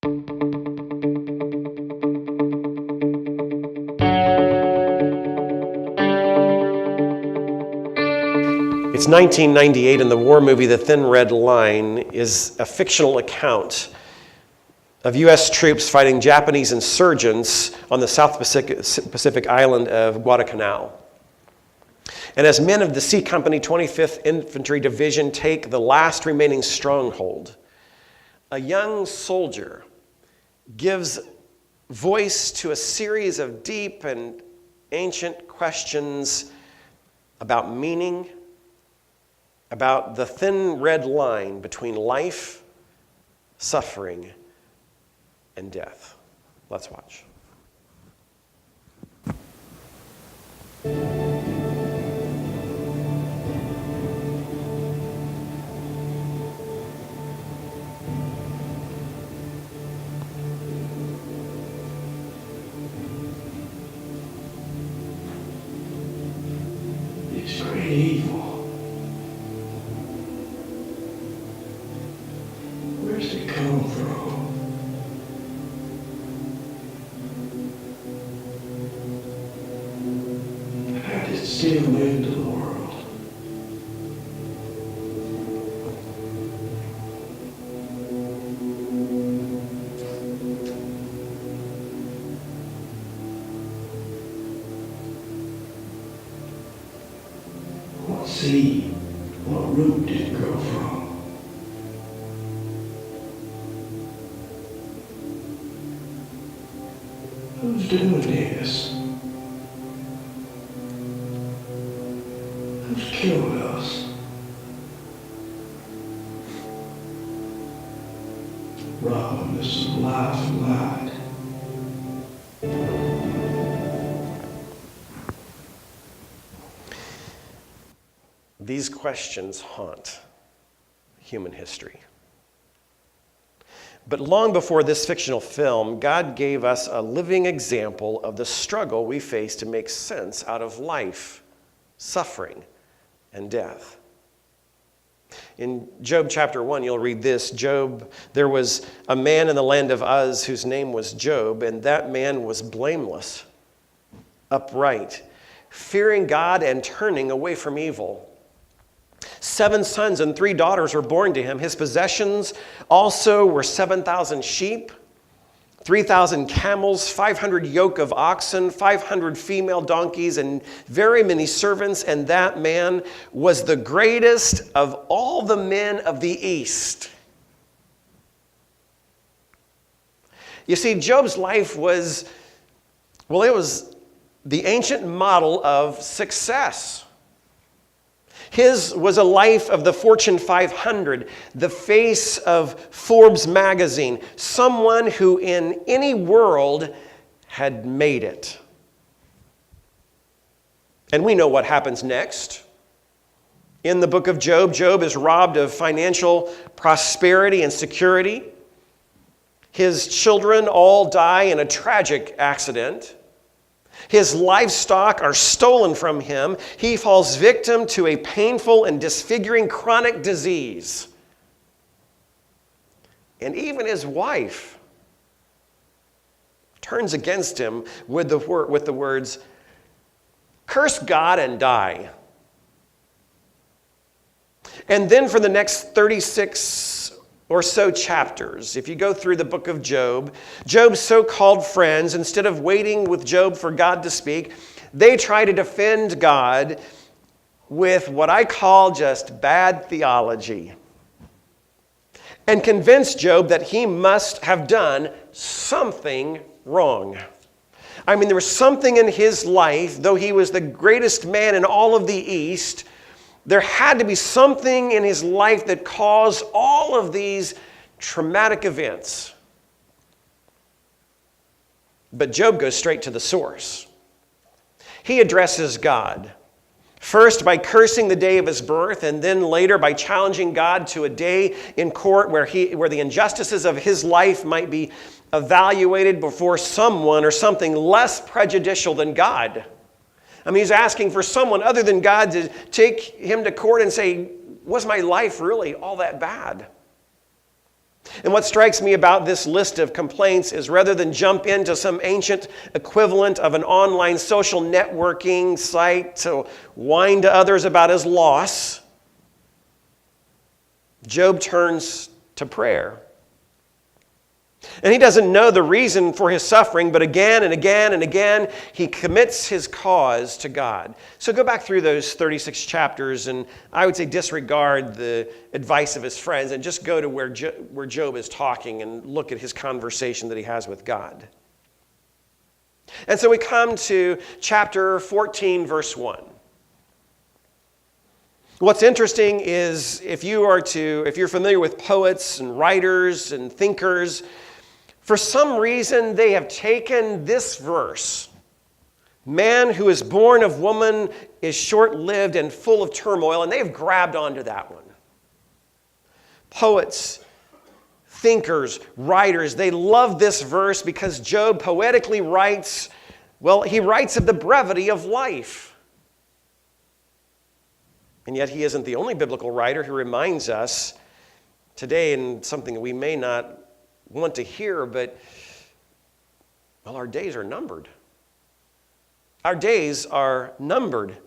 It's 1998, and the war movie The Thin Red Line is a fictional account of U.S. troops fighting Japanese insurgents on the South Pacific island of Guadalcanal. And as men of the C Company 25th Infantry Division take the last remaining stronghold, a young soldier gives voice to a series of deep and ancient questions about meaning, about the thin red line between life, suffering, and death. Let's watch. It's great evil. Where's it come from? How did it steal into the world? What seed, what root did it grow from? Who's doing this? Who's killing us? Robbing us of life and light. These questions haunt human history. But long before this fictional film, God gave us a living example of the struggle we face to make sense out of life, suffering, and death. In Job chapter 1, you'll read this. There was a man in the land of Uz whose name was Job, and that man was blameless, upright, fearing God and turning away from evil. 7 sons and 3 daughters were born to him. His possessions also were 7,000 sheep, 3,000 camels, 500 yoke of oxen, 500 female donkeys, and very many servants. And that man was the greatest of all the men of the East. You see, Job's life was the ancient model of success. His was a life of the Fortune 500, the face of Forbes magazine, someone who in any world had made it. And we know what happens next. In the book of Job, Job is robbed of financial prosperity and security. His children all die in a tragic accident. His livestock are stolen from him. He falls victim to a painful and disfiguring chronic disease. And even his wife turns against him with the words, "Curse God and die." And then for the next 36 or so chapters, if you go through the book of Job, Job's so-called friends, instead of waiting with Job for God to speak, they try to defend God with what I call just bad theology and convince Job that he must have done something wrong. I mean, there was something in his life, though he was the greatest man in all of the East, there had to be something in his life that caused all of these traumatic events. But Job goes straight to the source. He addresses God, first by cursing the day of his birth, and then later by challenging God to a day in court where the injustices of his life might be evaluated before someone or something less prejudicial than God. I mean, he's asking for someone other than God to take him to court and say, was my life really all that bad? And what strikes me about this list of complaints is rather than jump into some ancient equivalent of an online social networking site to whine to others about his loss, Job turns to prayer. And he doesn't know the reason for his suffering, but again and again and again, he commits his cause to God. So go back through those 36 chapters, and I would say disregard the advice of his friends and just go to where Job is talking and look at his conversation that he has with God. And so we come to chapter 14, verse 1. What's interesting is if you're familiar with poets and writers and thinkers, for some reason they have taken this verse, man who is born of woman is short-lived and full of turmoil, and they've grabbed onto that one. Poets, thinkers, writers, they love this verse because Job poetically writes, he writes of the brevity of life. And yet he isn't the only biblical writer who reminds us today, in something that we may not want to hear, but, our days are numbered. Our days are numbered.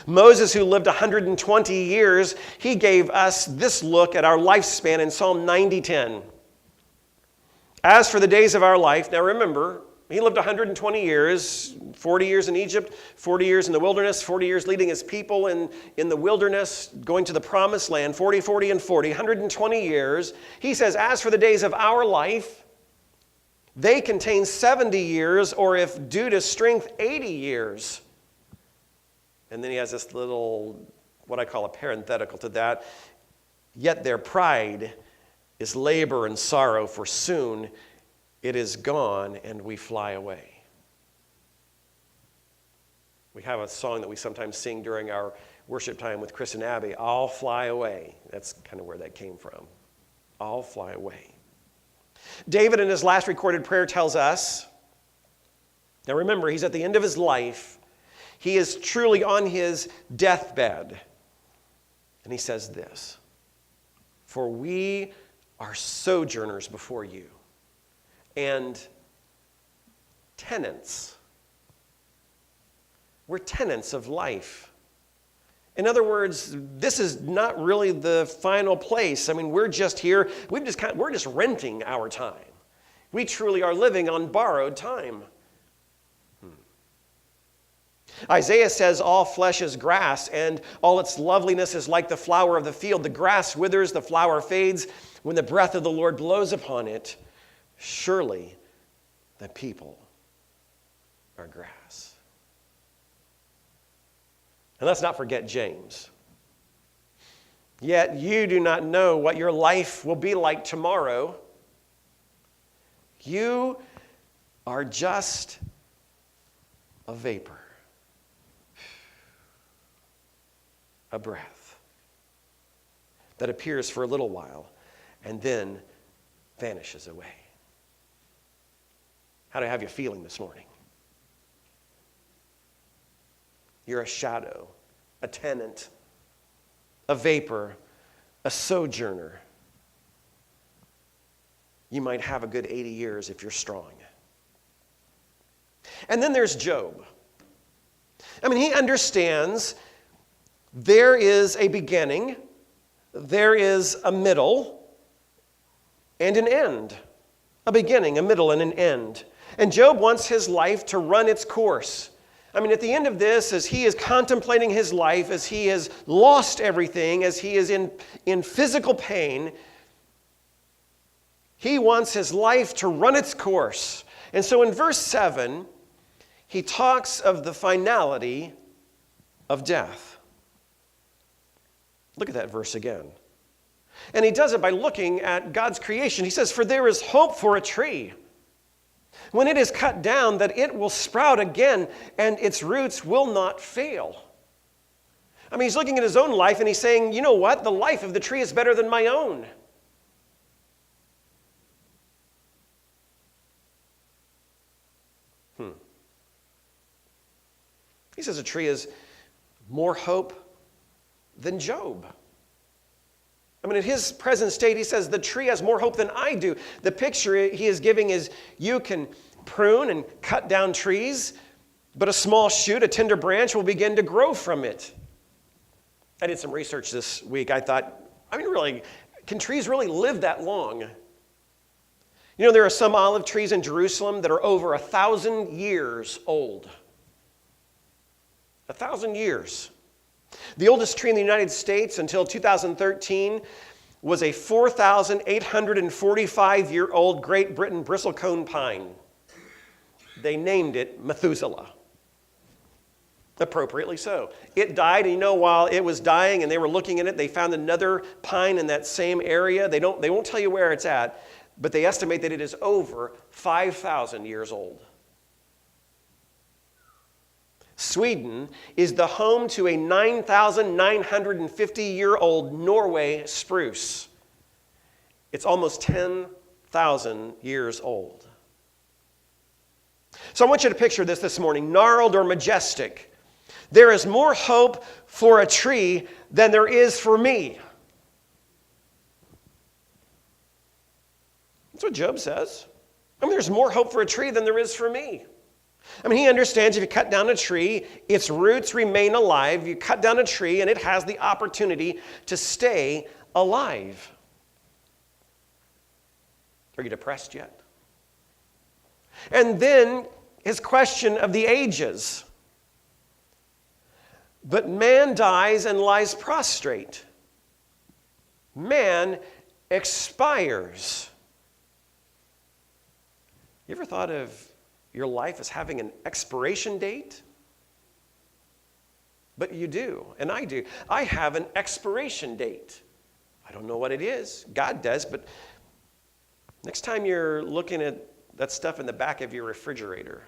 Moses, who lived 120 years, he gave us this look at our lifespan in Psalm 90:10. As for the days of our life, now remember, he lived 120 years, 40 years in Egypt, 40 years in the wilderness, 40 years leading his people in the wilderness, going to the promised land, 40, 40, and 40, 120 years. He says, as for the days of our life, they contain 70 years, or if due to strength, 80 years. And then he has this little, what I call a parenthetical to that, yet their pride is labor and sorrow, for soon it is gone and we fly away. We have a song that we sometimes sing during our worship time with Chris and Abby, I'll fly away. That's kind of where that came from. I'll fly away. David in his last recorded prayer tells us, now remember, he's at the end of his life. He is truly on his deathbed. And he says this, for we are sojourners before you, and tenants. We're tenants of life. In other words, this is not really the final place. We're just here. We're just renting our time. We truly are living on borrowed time. Isaiah says, all flesh is grass, and all its loveliness is like the flower of the field. The grass withers, the flower fades, when the breath of the Lord blows upon it. Surely the people are grass. And let's not forget James. Yet you do not know what your life will be like tomorrow. You are just a vapor, a breath that appears for a little while and then vanishes away. How do I have you feeling this morning? You're a shadow, a tenant, a vapor, a sojourner. You might have a good 80 years if you're strong. And then there's Job. He understands there is a beginning, there is a middle, and an end. A beginning, a middle, and an end. And Job wants his life to run its course. At the end of this, as he is contemplating his life, as he has lost everything, as he is in physical pain, he wants his life to run its course. And so in verse 7, he talks of the finality of death. Look at that verse again. And he does it by looking at God's creation. He says, for there is hope for a tree. When it is cut down, that it will sprout again, and its roots will not fail. He's looking at his own life, and he's saying, you know what? The life of the tree is better than my own. He says a tree is more hope than Job. I mean, in his present state, he says, the tree has more hope than I do. The picture he is giving is you can prune and cut down trees, but a small shoot, a tender branch, will begin to grow from it. I did some research this week. I thought, really, can trees really live that long? You know, there are some olive trees in Jerusalem that are over 1,000 years old. 1,000 years. The oldest tree in the United States until 2013 was a 4,845-year-old Great Britain bristlecone pine. They named it Methuselah. Appropriately so. It died, and while it was dying and they were looking at it, they found another pine in that same area. They won't tell you where it's at, but they estimate that it is over 5,000 years old. Sweden is the home to a 9,950-year-old Norway spruce. It's almost 10,000 years old. So I want you to picture this morning, gnarled or majestic. There is more hope for a tree than there is for me. That's what Job says. There's more hope for a tree than there is for me. He understands if you cut down a tree, its roots remain alive. You cut down a tree and it has the opportunity to stay alive. Are you depressed yet? And then his question of the ages. But man dies and lies prostrate. Man expires. You ever thought of your life as having an expiration date? But you do, and I do. I have an expiration date. I don't know what it is. God does, but next time you're looking at that stuff in the back of your refrigerator,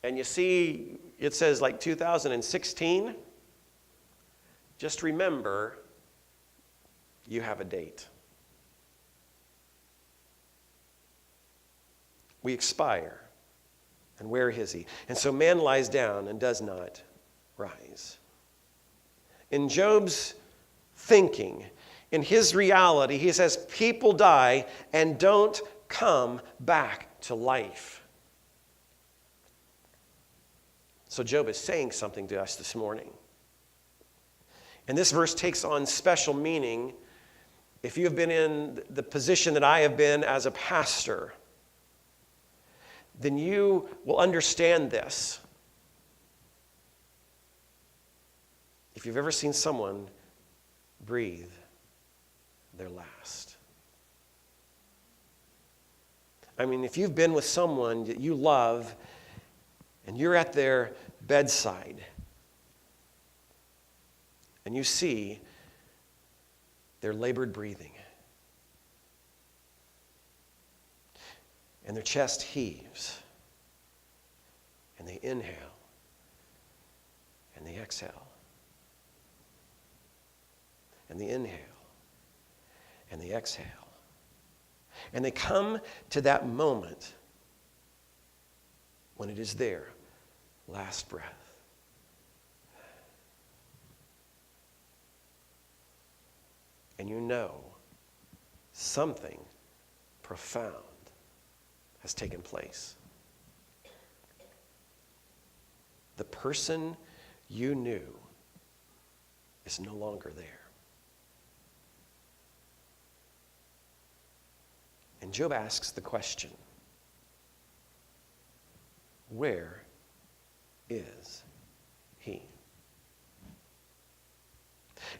and you see it says like 2016, just remember you have a date. We expire. And where is he? And so man lies down and does not rise. In Job's thinking, in his reality, he says people die and don't come back to life. So Job is saying something to us this morning. And this verse takes on special meaning if you have been in the position that I have been as a pastor. Then you will understand this. If you've ever seen someone breathe their last. If you've been with someone that you love and you're at their bedside and you see their labored breathing and their chest heaves, and they inhale, and they exhale, and they inhale, and they exhale. And they come to that moment when it is their last breath. And you know something profound has taken place. The person you knew is no longer there. And Job asks the question, where is he?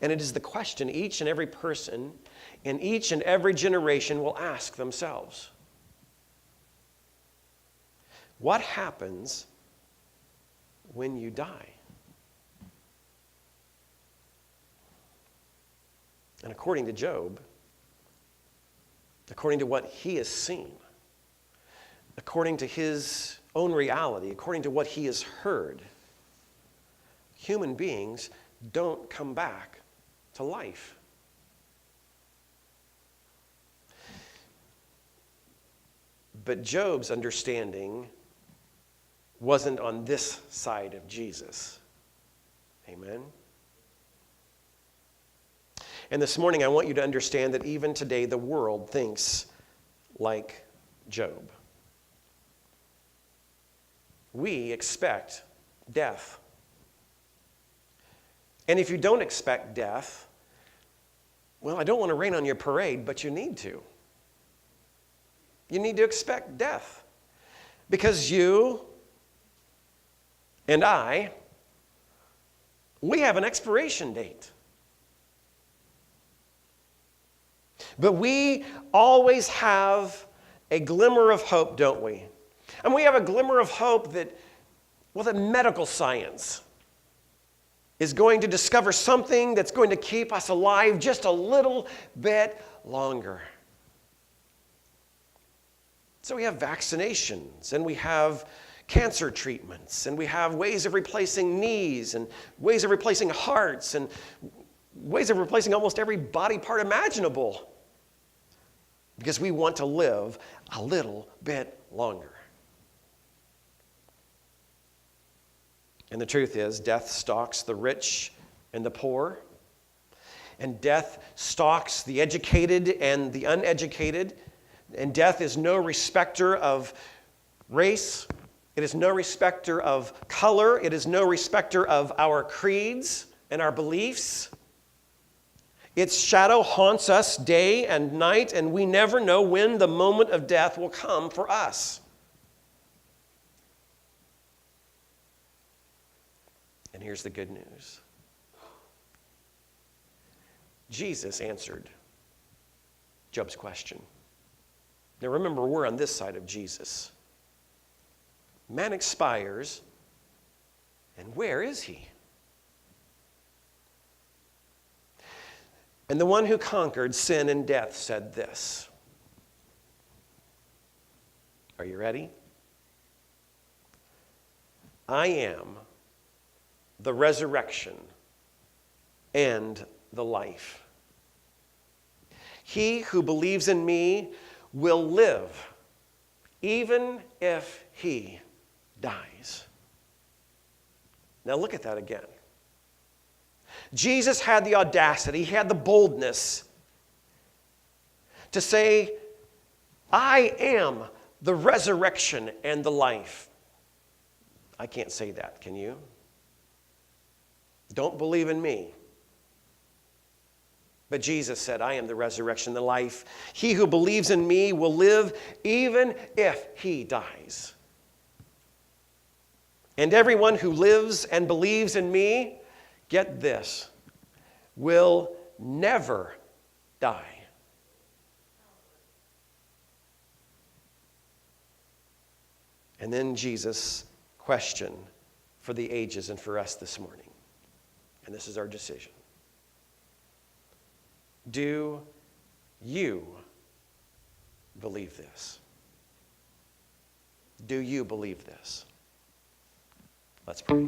And it is the question each and every person in each and every generation will ask themselves. What happens when you die? And according to Job, according to what he has seen, according to his own reality, according to what he has heard, human beings don't come back to life. But Job's understanding wasn't on this side of Jesus. Amen? And this morning, I want you to understand that even today, the world thinks like Job. We expect death. And if you don't expect death, well, I don't want to rain on your parade, but you need to. You need to expect death. Because you and I, we have an expiration date. But we always have a glimmer of hope, don't we? And we have a glimmer of hope that, well, that medical science is going to discover something that's going to keep us alive just a little bit longer. So we have vaccinations, and we have cancer treatments, and we have ways of replacing knees, and ways of replacing hearts, and ways of replacing almost every body part imaginable, because we want to live a little bit longer. And the truth is, death stalks the rich and the poor, and death stalks the educated and the uneducated, and death is no respecter of race. It is no respecter of color. It is no respecter of our creeds and our beliefs. Its shadow haunts us day and night, and we never know when the moment of death will come for us. And here's the good news. Jesus answered Job's question. Now remember, we're on this side of Jesus. Man expires, and where is he? And the one who conquered sin and death said this. Are you ready? I am the resurrection and the life. He who believes in me will live, even if he dies. Now look at that again. Jesus had the audacity, he had the boldness to say, I am the resurrection and the life. I can't say that, can you? Don't believe in me. But Jesus said, I am the resurrection, the life. He who believes in me will live even if he dies. And everyone who lives and believes in me, get this, will never die. And then Jesus' question for the ages and for us this morning. And this is our decision. Do you believe this? Do you believe this? Let's pray.